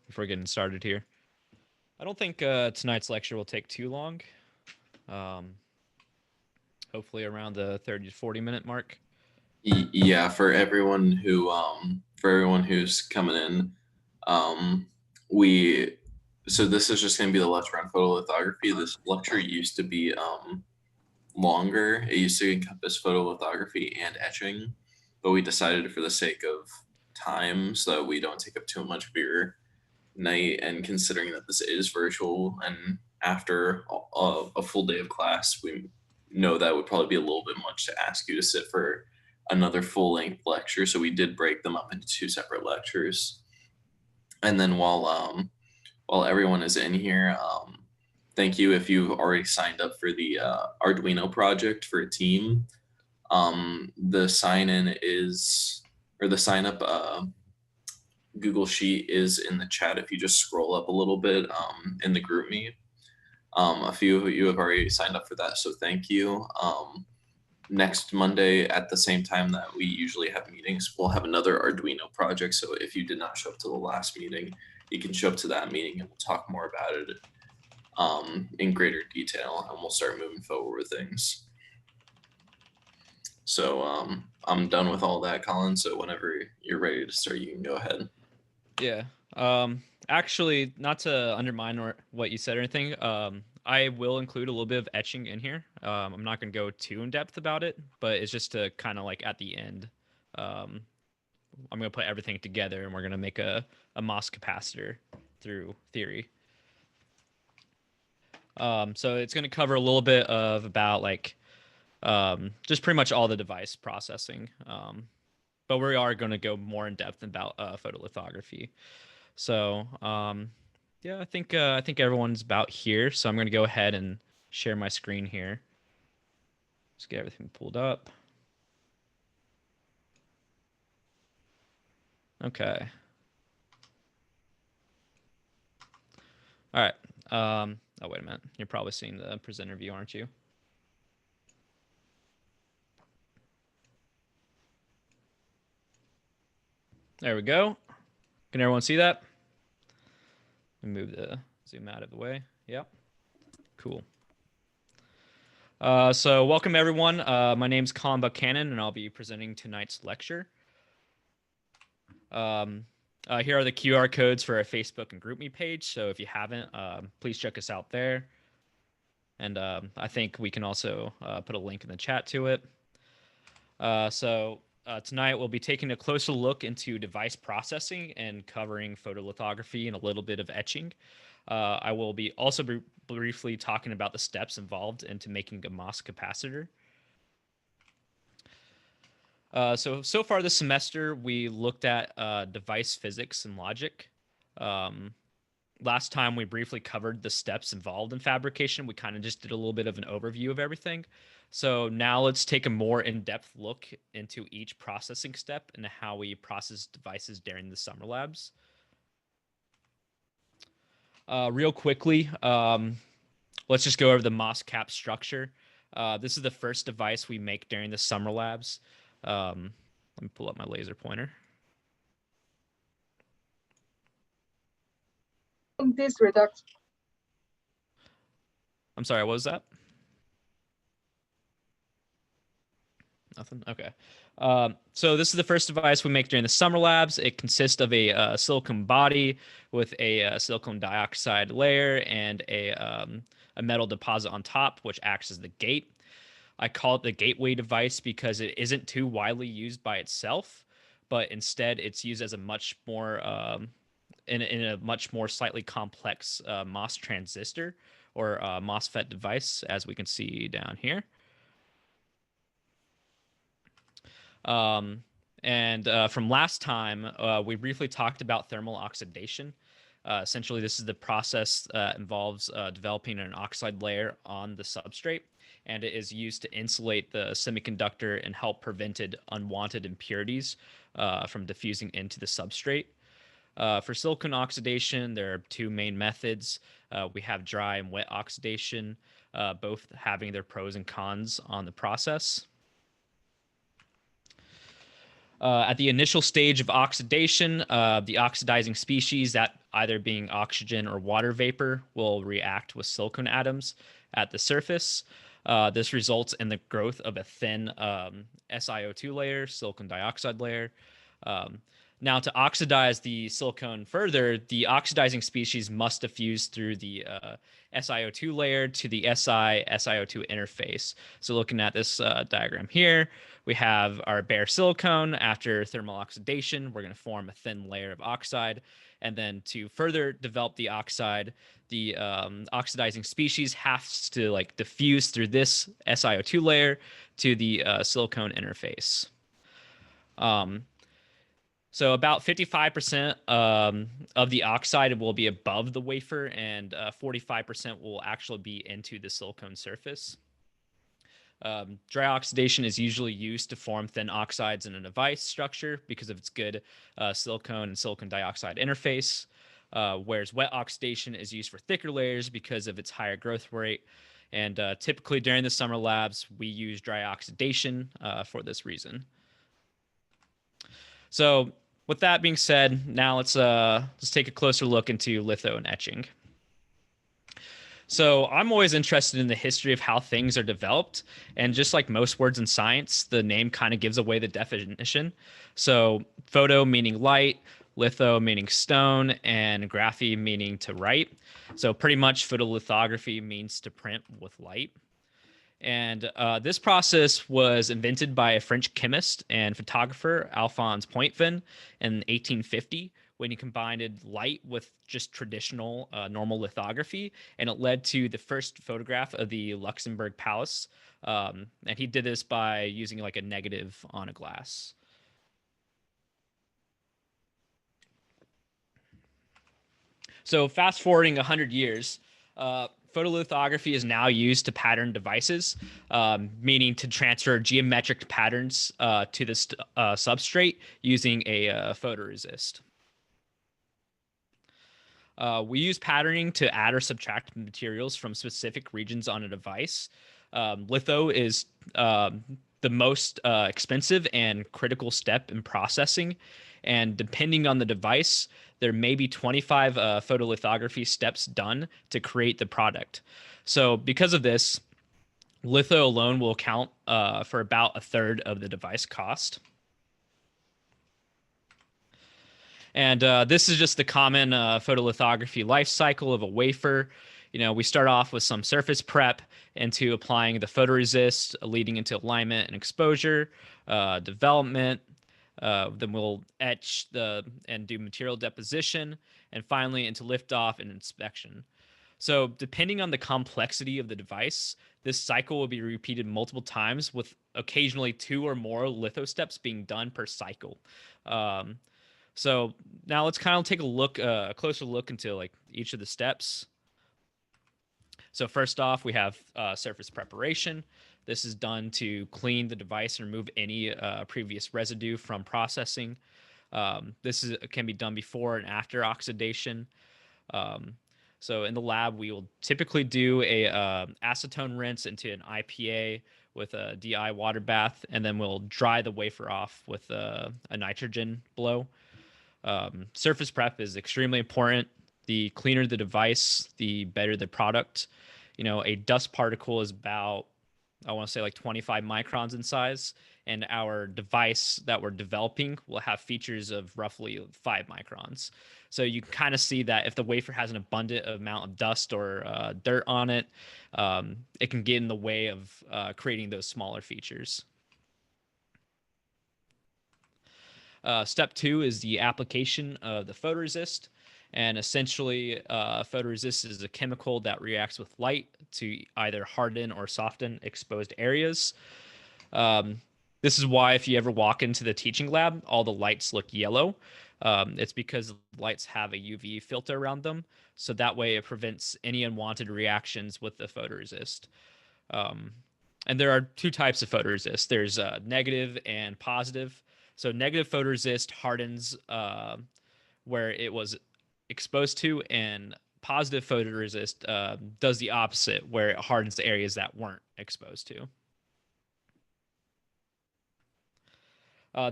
before getting started here. I don't think tonight's lecture will take too long. Um, hopefully around the 30 to 40 minute mark. Yeah, for everyone who's coming in, um, we so this is just going to be the lecture on photolithography. This lecture used to be longer. It used to encompass photolithography and etching, but we decided for the sake of time, so that we don't take up too much of your night, and considering that this is virtual and after a full day of class, we know that would probably be a little bit much to ask you to sit for another full-length lecture, so we did break them up into two separate lectures. And then while everyone is in here, thank you if you've already signed up for the Arduino project for a team. The sign-in is, or the sign-up Google Sheet is in the chat if you just scroll up a little bit in the group meet. A few of you have already signed up for that, so thank you. Next Monday at the same time that we usually have meetings, we'll have another Arduino project. So if you did not show up to the last meeting, you can show up to that meeting and we'll talk more about it in greater detail, and we'll start moving forward with things. So I'm done with all that, Colin. So whenever you're ready to start, you can go ahead. Yeah. Actually, not to undermine what you said or anything, I will include a little bit of etching in here. I'm not going to go too in depth about it, but it's just to kind of like at the end. I'm going to put everything together and we're going to make a MOS capacitor through theory. So it's going to cover a little bit of about like just pretty much all the device processing. But we are going to go more in depth about photolithography. So yeah, I think everyone's about here. So I'm going to go ahead and share my screen here. Just get everything pulled up. Okay. All right. Oh, wait a minute. You're probably seeing the presenter view, aren't you? There we go. Can everyone see that? Move the zoom out of the way. Yep. Cool. So welcome everyone. My name's Colin Buchanan, and I'll be presenting tonight's lecture. Here are the QR codes for our Facebook and GroupMe page. So if you haven't, please check us out there. And I think we can also put a link in the chat to it. So tonight we'll be taking a closer look into device processing and covering photolithography and a little bit of etching. I will be also briefly talking about the steps involved into making a MOS capacitor. So far this semester, we looked at device physics and logic. Last time we briefly covered the steps involved in fabrication. We kind of just did a little bit of an overview of everything. So now let's take a more in-depth look into each processing step and how we process devices during the summer labs. Real quickly, let's just go over the MOS cap structure. This is the first device we make during the summer labs. Let me pull up my laser pointer. This reduction. I'm sorry, what was that? Nothing? Okay. So this is the first device we make during the summer labs. It consists of a silicone body with a silicone dioxide layer and a metal deposit on top, which acts as the gate. I call it the gateway device because it isn't too widely used by itself, but instead it's used as a much more in a much more slightly complex MOS transistor or MOSFET device, as we can see down here. From last time, we briefly talked about thermal oxidation. Essentially, this is the process that involves developing an oxide layer on the substrate, and it is used to insulate the semiconductor and help prevent unwanted impurities from diffusing into the substrate. For silicon oxidation, there are two main methods. We have dry and wet oxidation, both having their pros and cons on the process. At the initial stage of oxidation, the oxidizing species that either being oxygen or water vapor, will react with silicone atoms at the surface. This results in the growth of a thin SiO2 layer, silicon dioxide layer. Um, Now, to oxidize the silicone further, the oxidizing species must diffuse through the SiO2 layer to the SiO2 interface. So, looking at this diagram here, we have our bare silicone. After thermal oxidation, we're going to form a thin layer of oxide. And then to further develop the oxide, the oxidizing species has to like diffuse through this SiO2 layer to the silicone interface. Um, so about 55% of the oxide will be above the wafer, and 45% will actually be into the silicone surface. Dry oxidation is usually used to form thin oxides in a device structure because of its good silicone and silicon dioxide interface, whereas wet oxidation is used for thicker layers because of its higher growth rate. And typically during the summer labs, we use dry oxidation for this reason. So with that being said, now let's take a closer look into litho and etching. So I'm always interested in the history of how things are developed, and just like most words in science, the name kind of gives away the definition. So photo meaning light, litho meaning stone, and graphy meaning to write. So pretty much photolithography means to print with light. And this process was invented by a French chemist and photographer, Alphonse Pointvin, in 1850 when he combined light with just traditional normal lithography. And it led to the first photograph of the Luxembourg Palace. And he did this by using like a negative on a glass. So fast forwarding 100 years, photolithography is now used to pattern devices, meaning to transfer geometric patterns to the substrate using a photoresist. We use patterning to add or subtract materials from specific regions on a device. Litho is the most expensive and critical step in processing. And depending on the device, there may be 25 photolithography steps done to create the product. So, because of this, litho alone will account for about a third of the device cost. And this is just the common photolithography life cycle of a wafer. You know, we start off with some surface prep into applying the photoresist, leading into alignment and exposure, development. Then we'll etch and do material deposition, and finally into liftoff and inspection. So, depending on the complexity of the device, this cycle will be repeated multiple times, with occasionally 2 or more litho steps being done per cycle. Um, so now let's kind of take a closer look into like each of the steps. So first off, we have surface preparation. This is done to clean the device and remove any previous residue from processing. This can be done before and after oxidation. Um, so in the lab, we will typically do a acetone rinse into an IPA with a DI water bath, and then we'll dry the wafer off with a nitrogen blow. Surface prep is extremely important. The cleaner the device, the better the product. You know, a dust particle is about, I want to say like 25 microns in size, and our device that we're developing will have features of roughly 5 microns. So you can kind of see that if the wafer has an abundant amount of dust or dirt on it, it can get in the way of creating those smaller features. Step 2 is the application of the photoresist. And essentially, photoresist is a chemical that reacts with light to either harden or soften exposed areas. This is why if you ever walk into the teaching lab, all the lights look yellow. It's because lights have a UV filter around them. So that way it prevents any unwanted reactions with the photoresist. And there are 2 types of photoresist. There's negative and positive. So negative photoresist hardens where it was exposed to, and positive photoresist does the opposite, where it hardens the areas that weren't exposed to.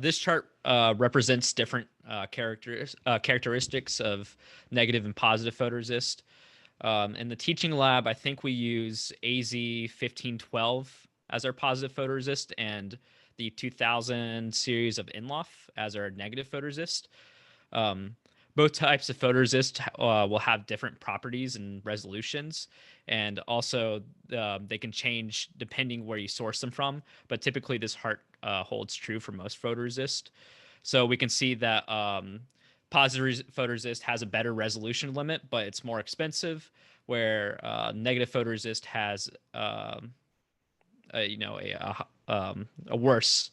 This chart represents different characteristics of negative and positive photoresist. In the teaching lab, I think we use AZ1512 as our positive photoresist and the 2000 series of Inloff as our negative photoresist. Um, both types of photoresist will have different properties and resolutions, and also they can change depending where you source them from. But typically, this holds true for most photoresist. So we can see that positive photoresist has a better resolution limit, but it's more expensive. Where negative photoresist has a worse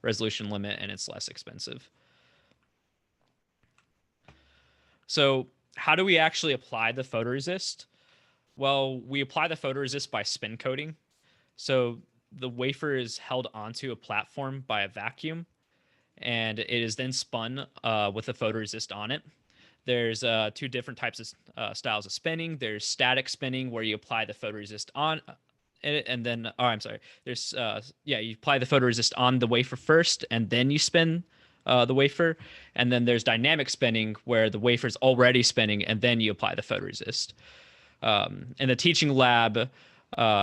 resolution limit and it's less expensive. So how do we actually apply the photoresist? Well, we apply the photoresist by spin coating. So the wafer is held onto a platform by a vacuum, and it is then spun with a photoresist on it. There's two different types of styles of spinning. There's static spinning, where you apply the photoresist on it, and then, oh, I'm sorry. There's, you apply the photoresist on the wafer first, and then you spin the wafer. And then there's dynamic spinning, where the wafer's already spinning, and then you apply the photoresist. In the teaching lab,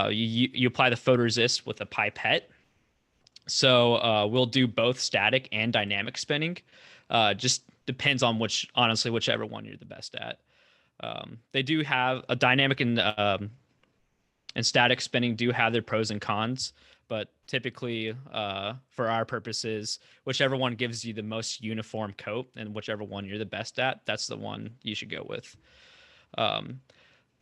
you apply the photoresist with a pipette. So we'll do both static and dynamic spinning. Just depends on whichever one you're the best at. They do have a dynamic and static spinning do have their pros and cons, but typically, for our purposes, whichever one gives you the most uniform coat and whichever one you're the best at, that's the one you should go with.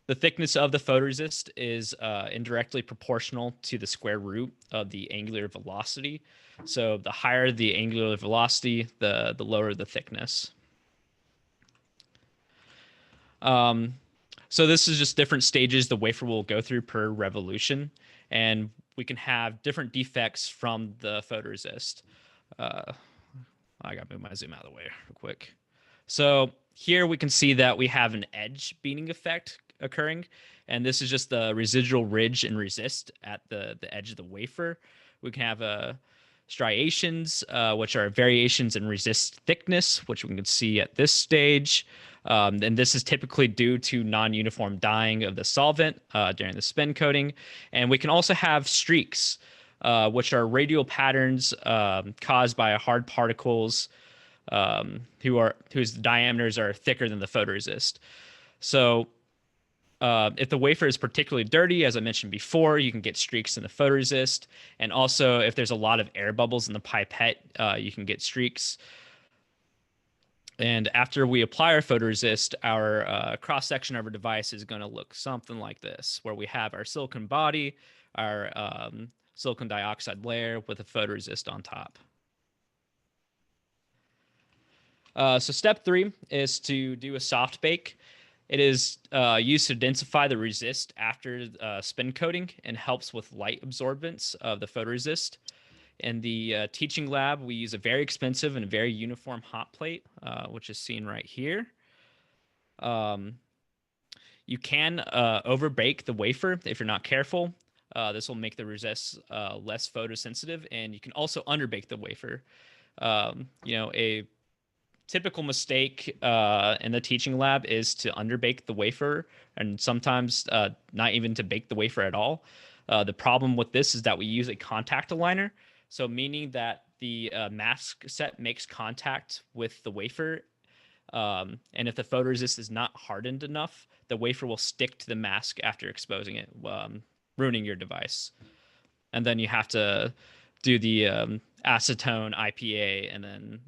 The thickness of the photoresist is indirectly proportional to the square root of the angular velocity. So the higher the angular velocity, the lower the thickness. So this is just different stages the wafer will go through per revolution, and we can have different defects from the photoresist. I gotta move my zoom out of the way real quick. So here we can see that we have an edge beating effect occurring, and this is just the residual ridge and resist at the edge of the wafer. We can have striations, which are variations in resist thickness, which we can see at this stage. And this is typically due to non-uniform dyeing of the solvent during the spin coating. And we can also have streaks, which are radial patterns caused by hard particles whose diameters are thicker than the photoresist. So if the wafer is particularly dirty, as I mentioned before, you can get streaks in the photoresist. And also, if there's a lot of air bubbles in the pipette, you can get streaks. And after we apply our photoresist, our cross-section of our device is going to look something like this, where we have our silicon body, our silicon dioxide layer with a photoresist on top. So step 3 is to do a soft bake. It is used to densify the resist after spin coating and helps with light absorbance of the photoresist. In the teaching lab, we use a very expensive and very uniform hot plate, which is seen right here. You can overbake the wafer if you're not careful. This will make the resist less photosensitive, and you can also underbake the wafer. A typical mistake in the teaching lab is to underbake the wafer, and sometimes not even to bake the wafer at all. The problem with this is that we use a contact aligner, so meaning that the mask set makes contact with the wafer, and if the photoresist is not hardened enough, the wafer will stick to the mask after exposing it, ruining your device. And then you have to do the acetone IPA and then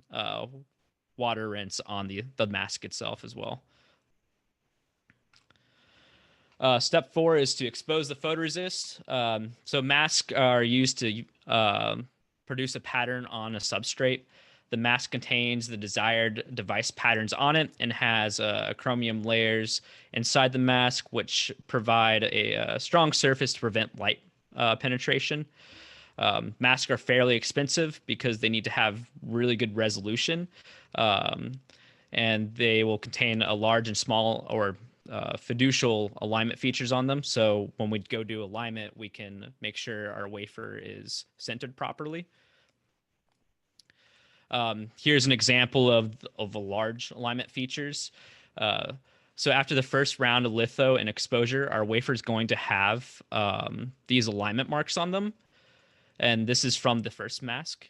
water rinse on the mask itself as well. Step 4 is to expose the photoresist. So masks are used to produce a pattern on a substrate. The mask contains the desired device patterns on it and has chromium layers inside the mask, which provide a strong surface to prevent light penetration. Masks are fairly expensive because they need to have really good resolution, and they will contain a large and small or fiducial alignment features on them. So when we go do alignment, we can make sure our wafer is centered properly. Here's an example of a large alignment features. Uh, so after the first round of litho and exposure, our wafer is going to have these alignment marks on them. And this is from the first mask.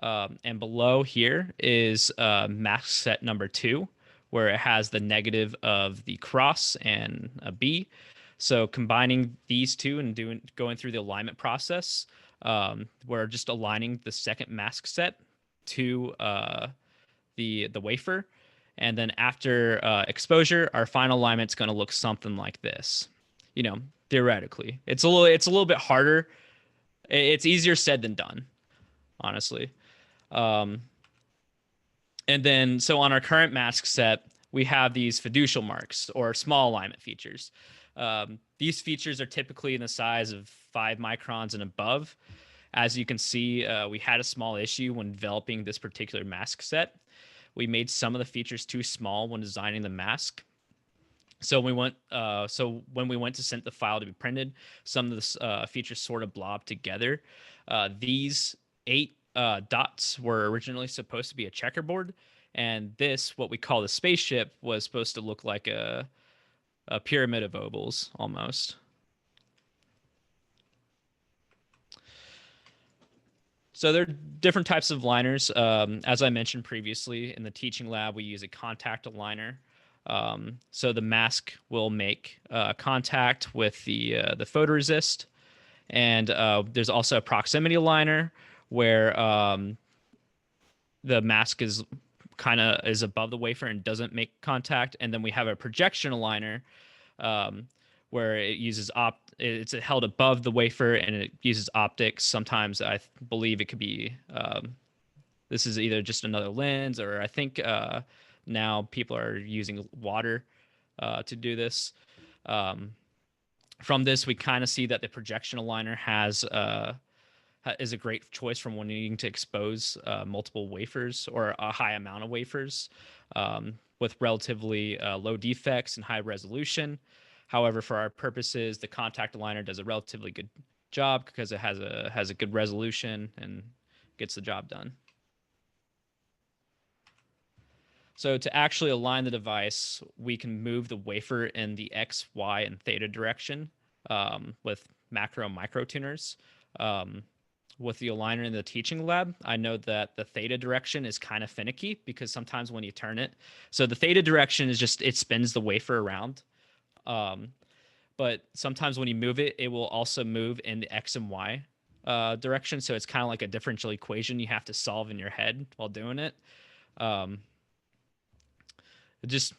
And below here is mask set number 2, where it has the negative of the cross and a B. So combining these two and going through the alignment process, we're just aligning the second mask set to the wafer, and then after exposure, our final alignment's going to look something like this. You know, theoretically, it's a little bit harder. It's easier said than done, honestly. Um, and then, so on our current mask set, we have these fiducial marks or small alignment features. These features are typically in the size of 5 microns and above. As you can see, we had a small issue when developing this particular mask set. We made some of the features too small when designing the mask. So when we went to send the file to be printed, some of the features sort of blobbed together. These 8 dots were originally supposed to be a checkerboard, and this, what we call the spaceship, was supposed to look like a pyramid of ovals almost. So there are different types of liners. As I mentioned previously, in the teaching lab, we use a contact aligner. So the mask will make contact with the photoresist, and there's also a proximity aligner where the mask is above the wafer and doesn't make contact, and then we have a projection aligner where it's held above the wafer and it uses optics. Sometimes I believe it could be this is either just another lens, or I think now people are using water to do this. From this, we kind of see that the projection aligner is a great choice from when needing to expose multiple wafers or a high amount of wafers with relatively low defects and high resolution. However, for our purposes, the contact aligner does a relatively good job because it has a good resolution and gets the job done. So to actually align the device, we can move the wafer in the X, Y, and theta direction with macro and micro tuners. With the aligner in the teaching lab, I know that the theta direction is kind of finicky because sometimes when you turn it, so the theta direction is just, it spins the wafer around. But sometimes when you move it, it will also move in the X and Y direction. So it's kind of like a differential equation you have to solve in your head while doing it. Just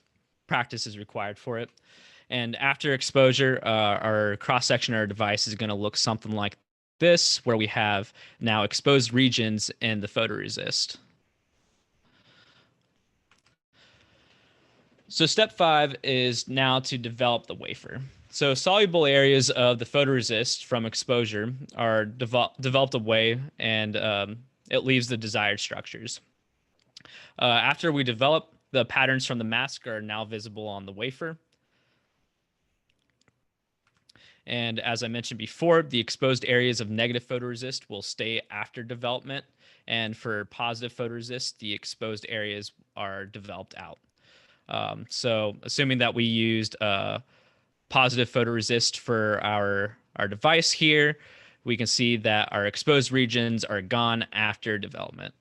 practice is required for it. And after exposure, our cross-section of our device is going to look something like this, where we have now exposed regions in the photoresist. So step 5 is now to develop the wafer. So soluble areas of the photoresist from exposure are developed away, and it leaves the desired structures. After we develop, the patterns from the mask are now visible on the wafer. And as I mentioned before, the exposed areas of negative photoresist will stay after development. And for positive photoresist, the exposed areas are developed out. So assuming that we used positive photoresist for our device here, we can see that our exposed regions are gone after development.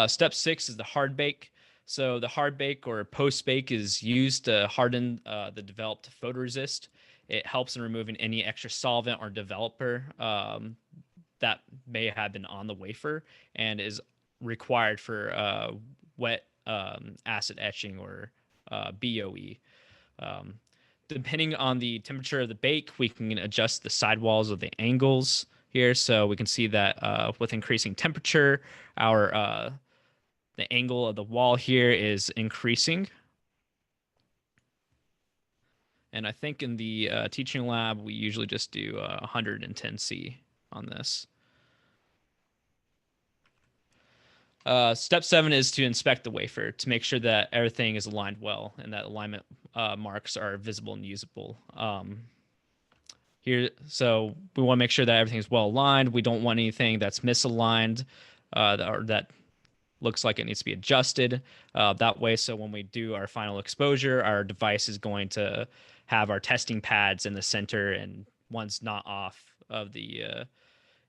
Step 6 is the hard bake. So the hard bake or post bake is used to harden the developed photoresist. It helps in removing any extra solvent or developer that may have been on the wafer and is required for wet acid etching or BOE. Depending on the temperature of the bake, we can adjust the sidewalls of the angles here. So we can see that with increasing temperature, the angle of the wall here is increasing. And I think in the teaching lab, we usually just do 110C on this. Step 7 is to inspect the wafer to make sure that everything is aligned well and that alignment marks are visible and usable. here. So we want to make sure that everything's well aligned. We don't want anything that's misaligned or that looks like it needs to be adjusted that way. So when we do our final exposure, our device is going to have our testing pads in the center and one's not off of the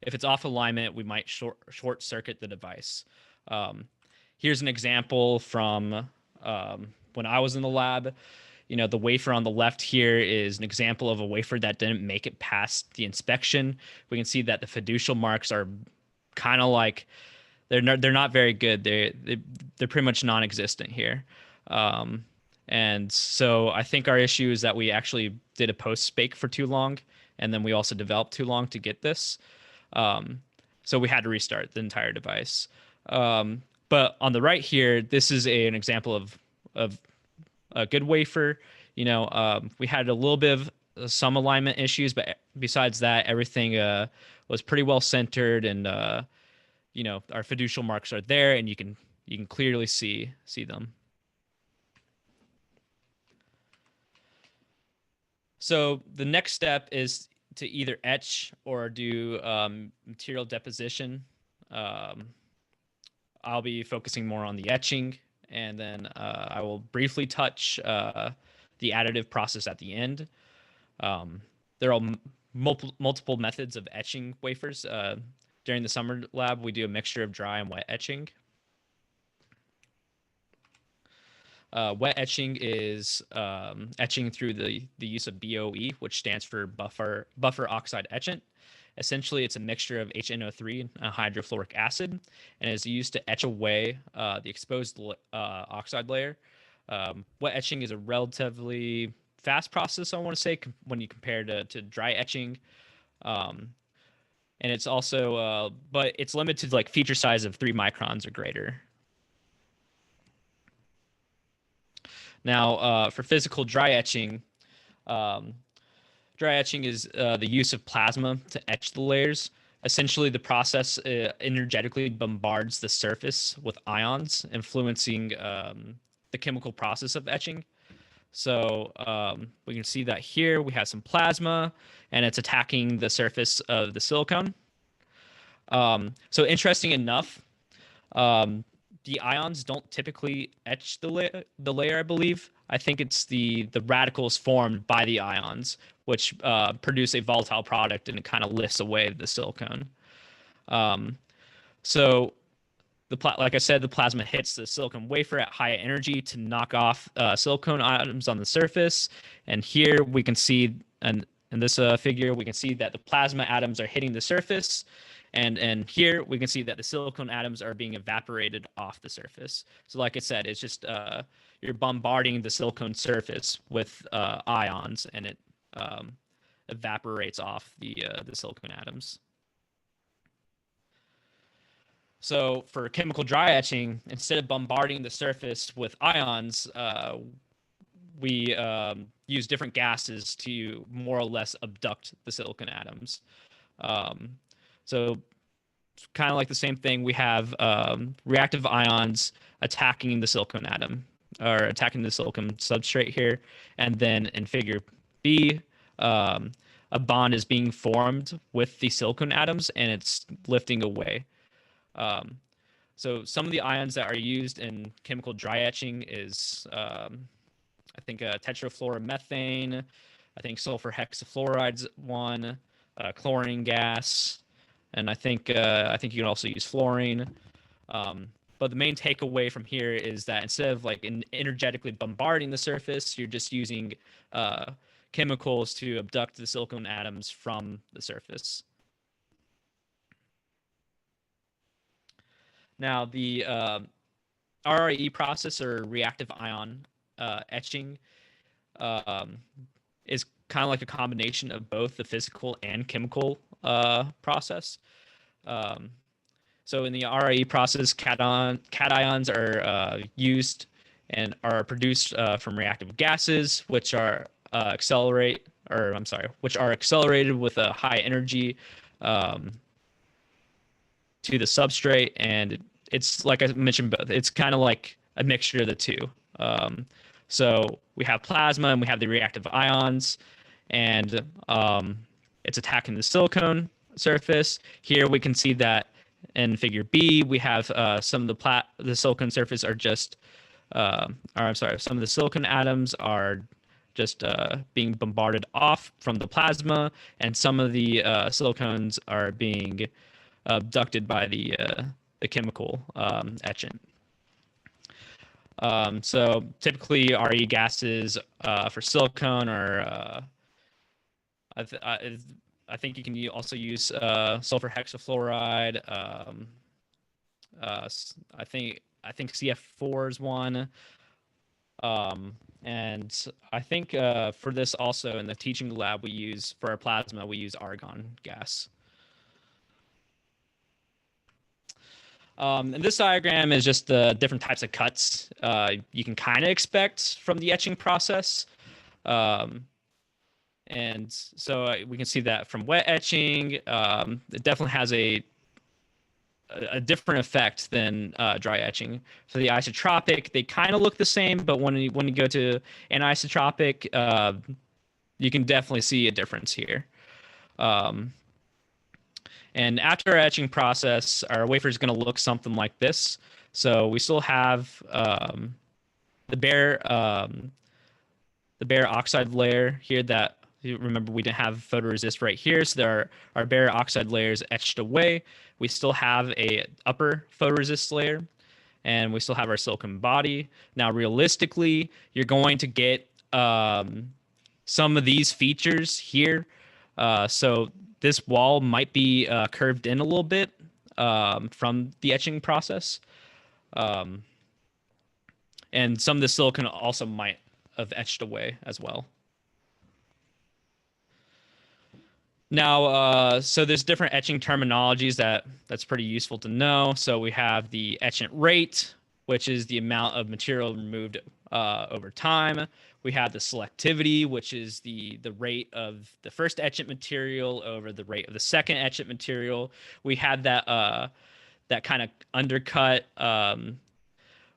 if it's off alignment, we might short circuit the device. Um, Here's an example from when I was in the lab. You know, the wafer on the left here is an example of a wafer that didn't make it past the inspection. We can see that the fiducial marks are kind of like they're not very good. They're pretty much non-existent here. Um, and so I think our issue is that we actually did a post bake for too long, and then we also developed too long to get this. Um, so we had to restart the entire device. But on the right here, this is an example of a good wafer. You know, we had a little bit of some alignment issues, but besides that, everything was pretty well centered, and you know, our fiducial marks are there, and you can clearly see them. So the next step is to either etch or do material deposition. I'll be focusing more on the etching, and then I will briefly touch the additive process at the end. There are multiple methods of etching wafers. During the summer lab, we do a mixture of dry and wet etching. Wet etching is etching through the use of BOE, which stands for buffer oxide etchant. Essentially, it's a mixture of HNO3 and hydrofluoric acid, and is used to etch away the exposed oxide layer. Wet etching is a relatively fast process, I want to say, when you compare to dry etching. And it's also, but it's limited to like feature size of 3 microns or greater. Now, for physical dry etching is the use of plasma to etch the layers. Essentially, the process energetically bombards the surface with ions, influencing the chemical process of etching. So we can see that here we have some plasma, and it's attacking the surface of the silicone. So interesting enough, the ions don't typically etch the layer, I believe. I think it's the radicals formed by the ions, which produce a volatile product, and it kind of lifts away the silicone. So like I said, the plasma hits the silicon wafer at high energy to knock off silicone atoms on the surface. And here we can see, and in this figure, we can see that the plasma atoms are hitting the surface. And here we can see that the silicone atoms are being evaporated off the surface. So like I said, it's just you're bombarding the silicone surface with ions, and it evaporates off the silicone atoms. So for chemical dry etching, instead of bombarding the surface with ions, we use different gases to more or less abduct the silicon atoms. So kind of like the same thing, we have reactive ions attacking the silicon atom, or attacking the silicon substrate here. And then in figure B, a bond is being formed with the silicon atoms, and it's lifting away. So some of the ions that are used in chemical dry etching is, I think, tetrafluoromethane, I think sulfur hexafluoride's one, chlorine gas, and I think you can also use fluorine. But the main takeaway from here is that instead of like energetically bombarding the surface, you're just using chemicals to abduct the silicon atoms from the surface. Now, the RRE process, or reactive ion etching, is kind of like a combination of both the physical and chemical process. So in the RRE process, cations are used and are produced from reactive gases, which are accelerated with a high energy to the substrate, and it's like I mentioned, both. It's kind of like a mixture of the two. So we have plasma and we have the reactive ions, and it's attacking the silicone surface. Here we can see that in figure B, we have some of the silicone surface are just, or I'm sorry, some of the silicone atoms are just being bombarded off from the plasma, and some of the silicones are being abducted by the chemical etchant. So typically, RE gases for silicone are I think you can also use sulfur hexafluoride. I think CF4 is one. And I think for this also in the teaching lab we use for our plasma we use argon gas. And this diagram is just the different types of cuts you can kind of expect from the etching process. And so we can see that from wet etching, it definitely has a different effect than dry etching. For the isotropic, they kind of look the same, but when you go to anisotropic, you can definitely see a difference here. And after our etching process, our wafer is going to look something like this. So we still have the bare oxide layer here that, remember, we didn't have photoresist right here, so there our bare oxide layers etched away. We still have a upper photoresist layer, and we still have our silicon body. Now, realistically, you're going to get some of these features here. So this wall might be curved in a little bit from the etching process. And some of the silicon also might have etched away as well. Now, so there's different etching terminologies that's pretty useful to know. So we have the etchant rate, which is the amount of material removed over time. We have the selectivity, which is the rate of the first etchant material over the rate of the second etchant material. We have that that kind of undercut,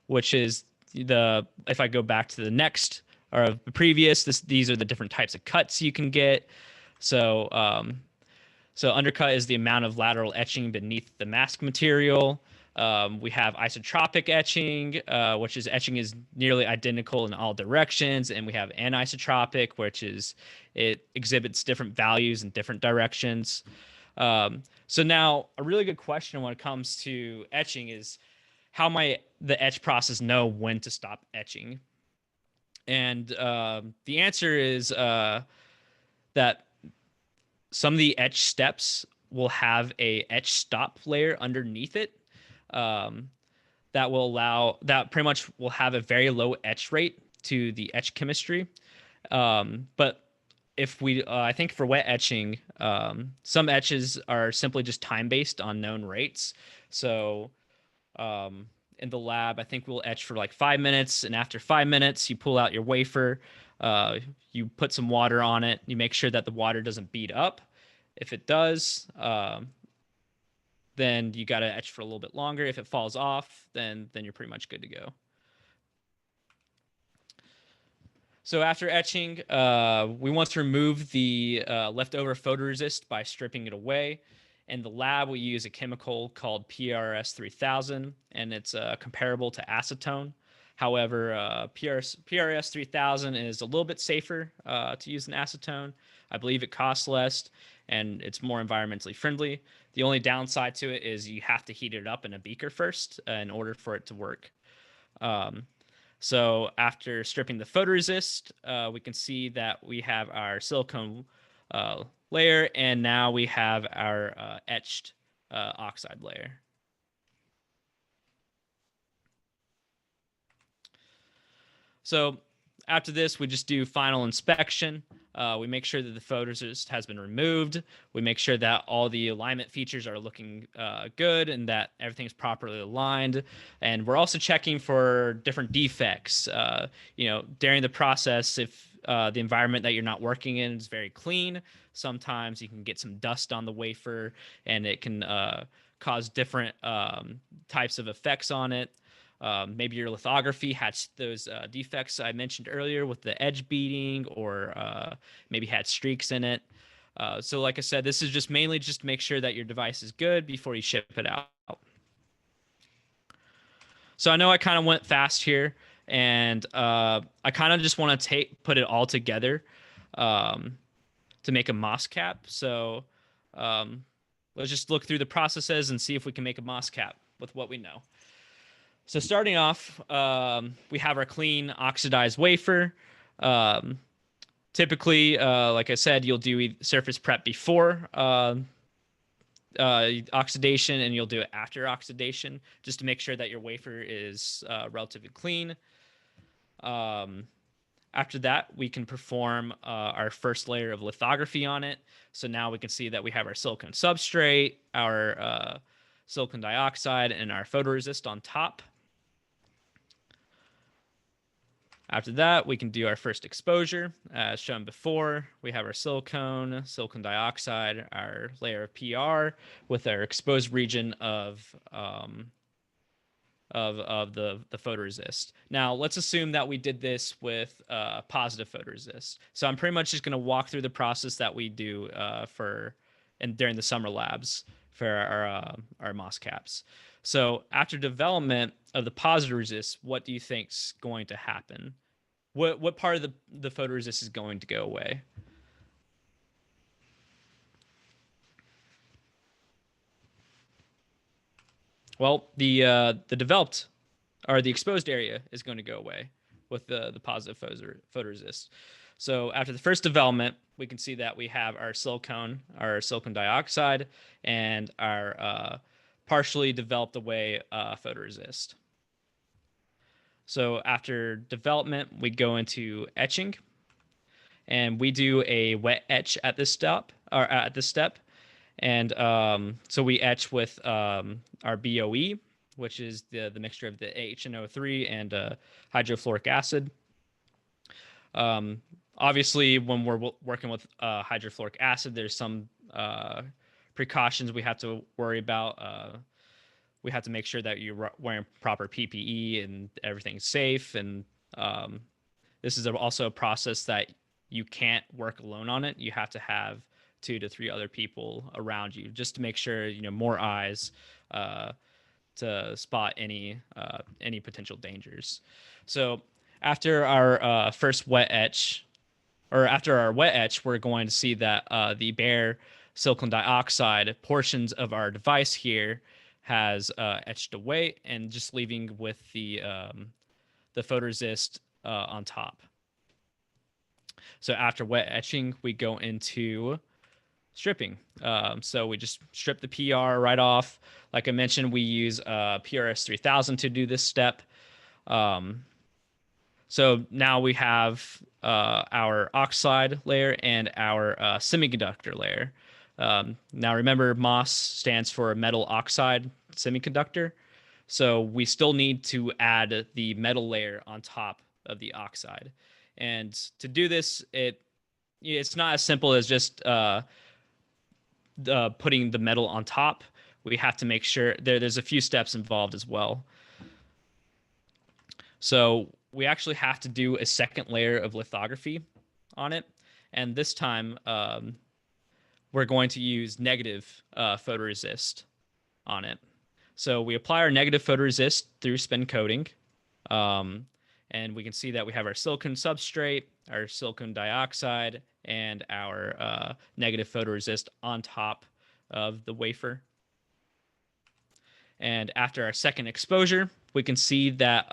which is if I go back to the next or the previous, these are the different types of cuts you can get. So undercut is the amount of lateral etching beneath the mask material. We have isotropic etching, which is etching is nearly identical in all directions, and we have anisotropic, which is it exhibits different values in different directions. So now a really good question when it comes to etching is how might the etch process know when to stop etching? And the answer is that some of the etch steps will have a etch stop layer underneath it that will allow that pretty much will have a very low etch rate to the etch chemistry. But if we, I think for wet etching, some etches are simply just time based on known rates. So in the lab, I think we'll etch for like 5 minutes, and after 5 minutes, you pull out your wafer. You put some water on it. You make sure that the water doesn't bead up. If it does, then you got to etch for a little bit longer. If it falls off, then you're pretty much good to go. So after etching, we want to remove the leftover photoresist by stripping it away. In the lab, we use a chemical called PRS 3000, and it's comparable to acetone. However, PRS 3000 is a little bit safer to use than acetone. I believe it costs less, and it's more environmentally friendly. The only downside to it is you have to heat it up in a beaker first in order for it to work. So after stripping the photoresist, we can see that we have our silicone layer, and now we have our etched oxide layer. So after this, we just do final inspection. We make sure that the photoresist has been removed. We make sure that all the alignment features are looking good and that everything's properly aligned. And we're also checking for different defects. During the process, if the environment that you're not working in is very clean, sometimes you can get some dust on the wafer, and it can cause different types of effects on it. Maybe your lithography had those defects I mentioned earlier with the edge beading, or maybe had streaks in it. So like I said, this is just mainly just to make sure that your device is good before you ship it out. So I know I kind of went fast here, and I kind of just want to put it all together um, to make a MOS cap. So um, let's just look through the processes and see if we can make a MOS cap with what we know. So starting off, we have our clean oxidized wafer. Um, Typically, like I said, you'll do surface prep before oxidation, and you'll do it after oxidation just to make sure that your wafer is relatively clean. Um, After that, we can perform our first layer of lithography on it. So now we can see that we have our silicon substrate, our silicon dioxide, and our photoresist on top. After that, we can do our first exposure. As shown before, we have our silicon dioxide, our layer of PR with our exposed region of the photoresist. Now, let's assume that we did this with positive photoresist. So I'm pretty much just going to walk through the process that we do during the summer labs for our MOS caps. So after development of the positive resist, what do you think's going to happen? What part of the photoresist is going to go away? Well, the developed or the exposed area is going to go away with the positive photoresist. So after the first development, we can see that we have our silicon dioxide, and our partially developed away photoresist. So after development, we go into etching, and we do a wet etch at this step. And so we etch with our BOE, which is the mixture of the HNO3 and hydrofluoric acid. Obviously, when we're working with hydrofluoric acid, there's some precautions we have to worry about. We have to make sure that you're wearing proper PPE and everything's safe. And this is also a process that you can't work alone on it. You have to have 2 to 3 other people around you just to make sure, more eyes to spot any potential dangers. So after our first wet etch, or after our wet etch, we're going to see that the bare silicon dioxide portions of our device here has etched away, and just leaving with the photoresist on top. So after wet etching, we go into stripping. So we just strip the PR right off. Like I mentioned, we use PRS 3000 to do this step. So now we have our oxide layer and our semiconductor layer. Now remember, MOS stands for metal oxide semiconductor. So we still need to add the metal layer on top of the oxide. And to do this, it's not as simple as just putting the metal on top. We have to make sure there's a few steps involved as well. So we actually have to do a second layer of lithography on it. And this time, we're going to use negative photoresist on it. So we apply our negative photoresist through spin coating. And we can see that we have our silicon substrate, our silicon dioxide, and our negative photoresist on top of the wafer. And after our second exposure, we can see that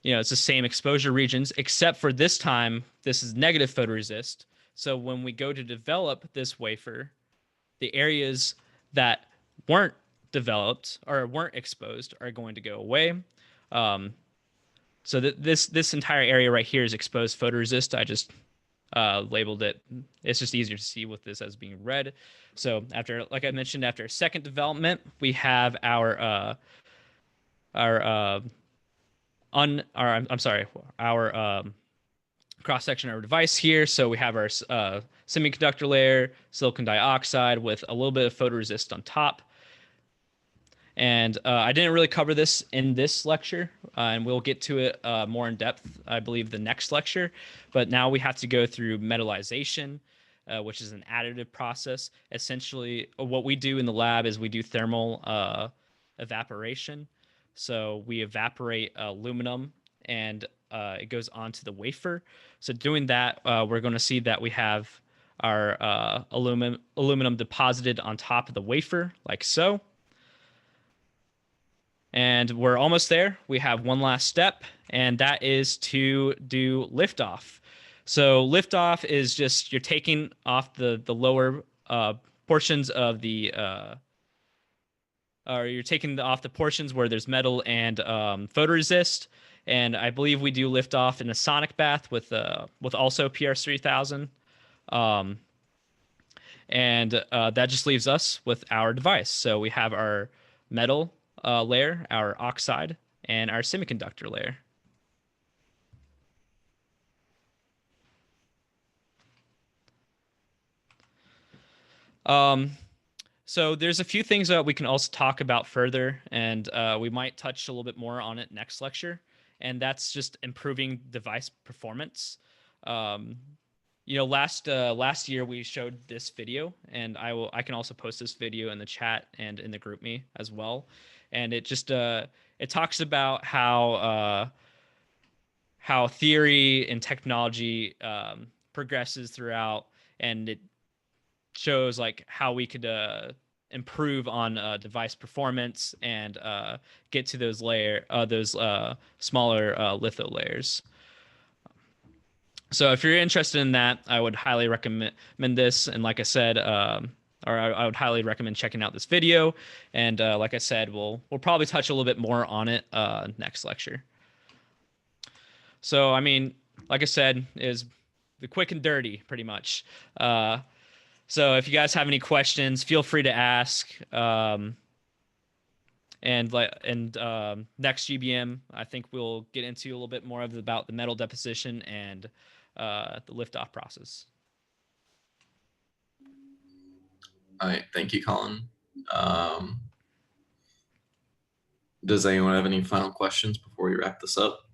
it's the same exposure regions, except for this time, this is negative photoresist. So when we go to develop this wafer, the areas that weren't developed or weren't exposed are going to go away. So this entire area right here is exposed photoresist. I just labeled it. It's just easier to see with this as being red. So after, like I mentioned, after second development, we have our cross section of our device here. So we have our semiconductor layer, silicon dioxide with a little bit of photoresist on top. And I didn't really cover this in this lecture, and we'll get to it more in depth, I believe, the next lecture. But now we have to go through metallization. which is an additive process. Essentially, what we do in the lab is we do thermal evaporation. So we evaporate aluminum and it goes onto the wafer. So doing that, we're going to see that we have our aluminum deposited on top of the wafer, like so. And we're almost there. We have one last step, and that is to do liftoff. So liftoff is just you're taking off the lower portions of the or you're taking off the portions where there's metal and photoresist. And I believe we do liftoff in a sonic bath with also PRS-3000. Um, and that just leaves us with our device. So we have our metal layer, our oxide, and our semiconductor layer. Um, so there's a few things that we can also talk about further, and we might touch a little bit more on it next lecture. And that's just improving device performance. Um, last year we showed this video, and I can also post this video in the chat and in the group me as well. And it just it talks about how theory and technology progresses throughout, and it shows like how we could improve on device performance and get to those smaller litho layers. So if you're interested in that, I would highly recommend this. And like I said, I would highly recommend checking out this video. And like I said, we'll probably touch a little bit more on it next lecture. So I mean, like I said, is the quick and dirty, pretty much. So if you guys have any questions, feel free to ask. Next GBM, I think we'll get into a little bit more about the metal deposition and the liftoff process. All right, thank you, Colin. Does anyone have any final questions before we wrap this up?